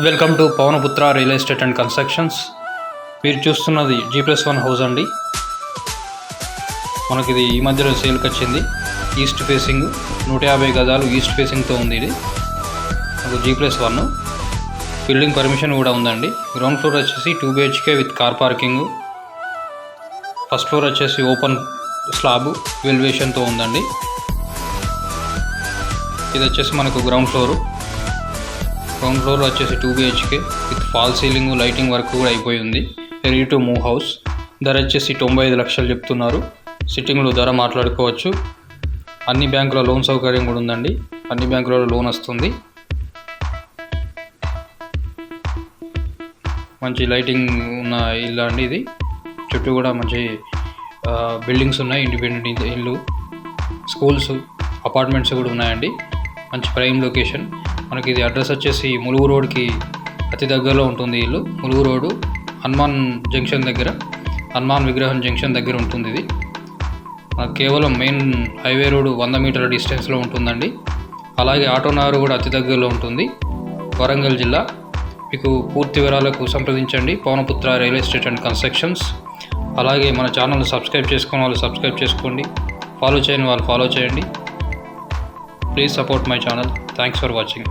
Welcome to Pawanputra real estate and constructions. మీరు చూస్తున్నది G+1 house అండి. మనకి ఇది ఈ మధ్యలో సేల్కి వచ్చింది. ఈస్ట్ ఫేసింగ్ 150 గజాలు ఈస్ట్ ఫేసింగ్తో ఉంది. ఇది ఒక G+1. బిల్డింగ్ పర్మిషన్ కూడా ఉందండి. గ్రౌండ్ ఫ్లోర్ వచ్చేసి 2 BHK with car parking. First floor వచ్చేసి ఓపెన్ స్లాబ్ ఎలివేషన్తో ఉందండి. ఇది వచ్చేసి మనకు గ్రౌండ్ ఫ్లోర్ వచ్చేసి 2 BHK with fall ceiling lighting work కూడా అయిపోయి ఉంది. Ready to move house. ధర వచ్చేసి 95 లక్షలు చెప్తున్నారు. సిట్టింగ్లో ధర మాట్లాడుకోవచ్చు. అన్ని బ్యాంకుల లోన్ సౌకర్యం కూడా ఉందండి. అన్ని బ్యాంకులలో లోన్ వస్తుంది. మంచి లైటింగ్ ఉన్న ఇల్లు అండి ఇది. చుట్టూ కూడా మంచి బిల్డింగ్స్ ఉన్నాయి. ఇండిపెండెంట్ ఇల్లు, స్కూల్స్, అపార్ట్మెంట్స్ కూడా ఉన్నాయండి. మంచి ప్రైమ్ లొకేషన్. మనకి ఇది అడ్రస్ వచ్చేసి ములుగు రోడ్కి అతి దగ్గరలో ఉంటుంది. ఇల్లు ములుగు రోడ్డు హనుమాన్ జంక్షన్ దగ్గర, హనుమాన్ విగ్రహం జంక్షన్ దగ్గర ఉంటుంది. ఇది మనకు కేవలం మెయిన్ హైవే రోడ్డు 100 మీటర్ల డిస్టెన్స్లో ఉంటుందండి. అలాగే ఆటో నగర్ కూడా అతి దగ్గరలో ఉంటుంది. వరంగల్ జిల్లా. మీకు పూర్తి వివరాలకు సంప్రదించండి Pawanputra real estate and constructions. అలాగే మన ఛానల్ సబ్స్క్రైబ్ చేసుకునే వాళ్ళు సబ్స్క్రైబ్ చేసుకోండి, ఫాలో చేయని వాళ్ళు ఫాలో చేయండి. Please support my channel. Thanks for watching.